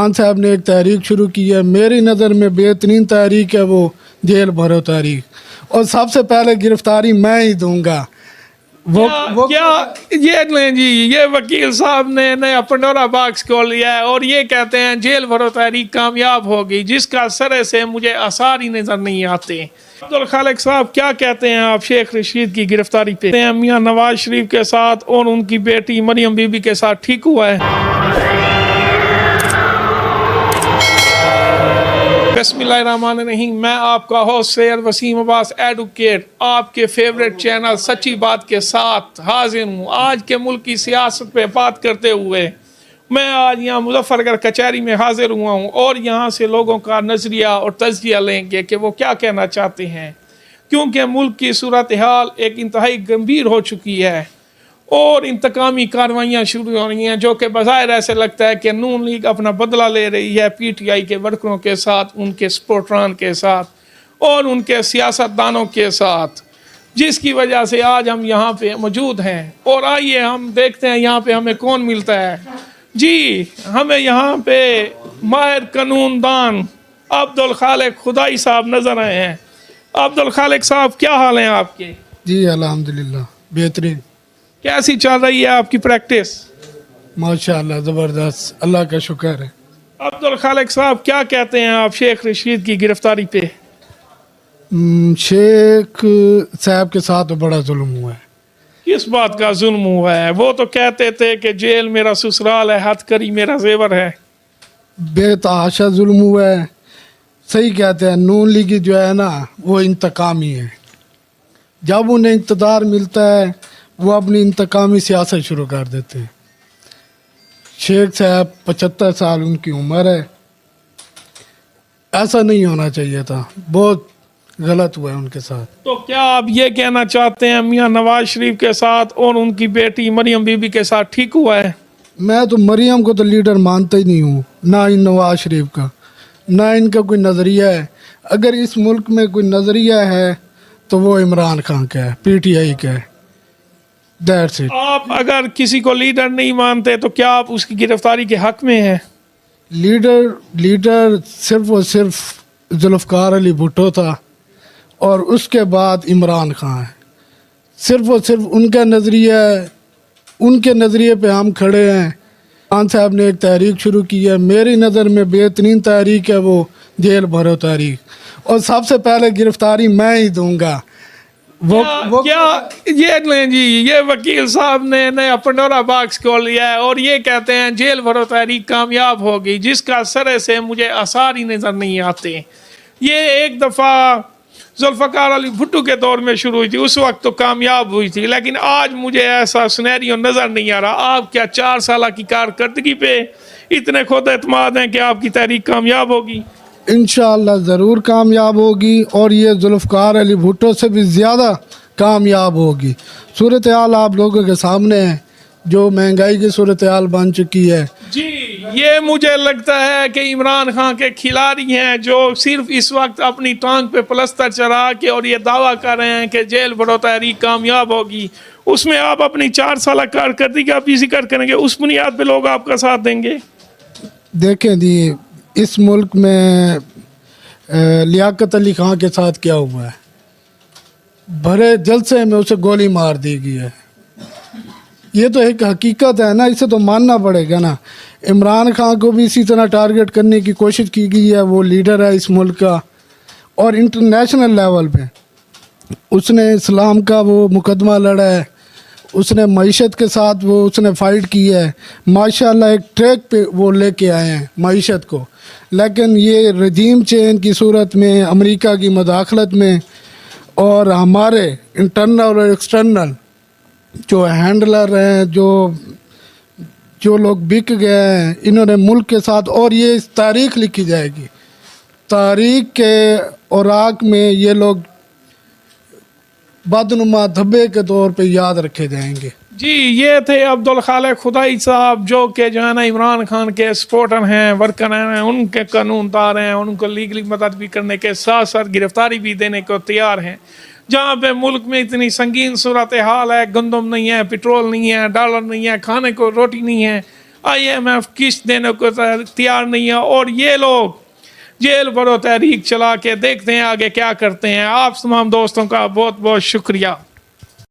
खान साहब ने एक तहरीक शुरू की है, मेरी नज़र में बेहतरीन तहरीक है वो जेल भरो तहरीक, और सबसे पहले गिरफ्तारी मैं ही दूंगा। क्या ये नहीं जी, ये वकील साहब ने नया पंडोरा बॉक्स खोल लिया है और ये कहते हैं जेल भरो तहरीक कामयाब होगी, जिसका सरे से मुझे आसार ही नजर नहीं आते। अब्दुल खालिक साहब, क्या कहते हैं आप शेख रशीद की गिरफ्तारी पे? मियां नवाज शरीफ के साथ और उनकी बेटी मरियम बीबी के साथ ठीक हुआ है? बिस्मिल्लाहिर्रहमानिर्रहीम। मैं आपका होस्ट सैयद वसीम अब्बास एडवोकेट आपके फेवरेट चैनल सच्ची बात के साथ हाजिर हूँ। आज के मुल्क की सियासत पे बात करते हुए मैं आज यहाँ मुजफ्फरगढ़ कचहरी में हाजिर हुआ हूँ और यहाँ से लोगों का नज़रिया और तज़किया लेंगे कि वो क्या कहना चाहते हैं, क्योंकि मुल्क की सूरत हाल एक इंतहाई गंभीर हो चुकी है और इंतकामी कार्रवाइयाँ शुरू हो रही हैं, जो कि बज़ाहिर ऐसे लगता है कि नून लीग अपना बदला ले रही है PTI के वर्करों के साथ, उनके सपोर्टरान के साथ और उनके सियासतदानों के साथ, जिसकी वजह से आज हम यहाँ पे मौजूद हैं। और आइए हम देखते हैं यहाँ पे हमें कौन मिलता है। जी, हमें यहाँ पे माहिर कानूनदान अब्दुल खालिक खुदाई साहब नज़र आए हैं। अब्दुल खालिक साहब, क्या हाल हैं आपके? जी अल्हम्दुलिल्लाह बेहतरीन। कैसी चल रही है आपकी प्रैक्टिस? माशाअल्लाह ज़बरदस्त, अल्लाह का शुक्र है। अब्दुल खालिक साहब, क्या कहते हैं आप शेख रशीद की गिरफ्तारी पे? शेख साहब के साथ तो बड़ा जुल्म हुआ है। किस बात का जुल्म हुआ है? वो तो कहते थे कि जेल मेरा ससुराल है, हथकड़ी मेरा जेवर है। बेतहाशा जुल्म हुआ है। सही कहते हैं, नून लीगी जो है ना वो इंतकामी है। जब उन्हें इक़्तिदार मिलता है वो अपनी इंतकामी सियासत शुरू कर देते हैं। शेख साहब 75 साल उनकी उम्र है, ऐसा नहीं होना चाहिए था, बहुत गलत हुआ है उनके साथ। तो क्या आप ये कहना चाहते हैं मियां नवाज शरीफ के साथ और उनकी बेटी मरियम बीबी के साथ ठीक हुआ है? मैं तो मरियम को तो लीडर मानता ही नहीं हूँ, ना इन नवाज शरीफ का, ना इनका कोई नज़रिया है। अगर इस मुल्क में कोई नज़रिया है तो वो इमरान खान का है, PTI का है। That's it. आप अगर किसी को लीडर नहीं मानते तो क्या आप उसकी गिरफ्तारी के हक में हैं? लीडर सिर्फ और सिर्फ जुल्फ़िकार अली भुट्टो था और उसके बाद इमरान खान है। सिर्फ और सिर्फ उनका नज़रिया है, उनके नज़रिए पे हम खड़े हैं। खान साहब ने एक तहरीक शुरू की है, मेरी नज़र में बेहतरीन तहरीक है वो जेल भरो तहरीक, और सबसे पहले गिरफ्तारी मैं ही दूंगा। क्या ये नहीं जी, ये वकील साहब ने नया पंडोरा बॉक्स खोल लिया है और ये कहते हैं जेल भरो तहरीक कामयाब होगी, जिसका सरे से मुझे आसार ही नज़र नहीं आते। ये एक दफ़ा जुल्फ़िकार अली भुट्टो के दौर में शुरू हुई थी, उस वक्त तो कामयाब हुई थी, लेकिन आज मुझे ऐसा सिनेरियो नज़र नहीं आ रहा। आप क्या 4 साल की कारकर्दगी पे इतने खुद एतमाद हैं कि आपकी तहरीक कामयाब होगी? इंशाअल्लाह ज़रूर कामयाब होगी, और ये जुल्फ़िकार अली भुट्टो से भी ज़्यादा कामयाब होगी। सूरत हाल आप लोगों के सामने है, जो महंगाई की सूरत हाल बन चुकी है। जी, ये मुझे लगता है कि इमरान खान के खिलाड़ी हैं, जो सिर्फ इस वक्त अपनी टांग पे प्लस्तर चढ़ा के और ये दावा कर रहे हैं कि जेल भरो तहरीक कामयाब होगी। उसमें आप अपनी 4 साल कारकर्दगी का भी जिक्र करेंगे, उस बुनियाद पे लोग आपका साथ देंगे? देखें जी, इस मुल्क में लियाकत अली खान के साथ क्या हुआ है, भरे जलसे में उसे गोली मार दी गई है। ये तो एक हकीकत है ना, इसे तो मानना पड़ेगा ना। इमरान खान को भी इसी तरह टारगेट करने की कोशिश की गई है, वो लीडर है इस मुल्क का, और इंटरनेशनल लेवल पे उसने इस्लाम का वो मुकदमा लड़ा है, उसने मईशत के साथ वो उसने फ़ाइट की है। माशाल्लाह एक ट्रैक पे वो लेके आए हैं मईशत को, लेकिन ये रजीम चेंज की सूरत में, अमेरिका की मदाखलत में, और हमारे इंटरनल और एक्सटर्नल जो हैंडलर हैं, जो लोग बिक गए हैं, इन्होंने मुल्क के साथ, और ये इस तारीख़ लिखी जाएगी, तारीख़ के औराक में ये लोग बदनुमा धब्बे के तौर पे याद रखे जाएंगे। जी, ये थे अब्दुल खालिक खुदाई साहब, जो कि जो है ना इमरान खान के सपोर्टर हैं, वर्कर हैं, उनके कानूनदार हैं, उनको लीगली मदद भी करने के साथ साथ गिरफ्तारी भी देने को तैयार हैं। जहाँ पे मुल्क में इतनी संगीन सूरत हाल है, गंदम नहीं है, पेट्रोल नहीं है, डॉलर नहीं है, खाने को रोटी नहीं है, IMF किस्त देने को तैयार नहीं है, और ये लोग जेल भरो तहरीक चला के देखते हैं आगे क्या करते हैं। आप तमाम दोस्तों का बहुत बहुत शुक्रिया।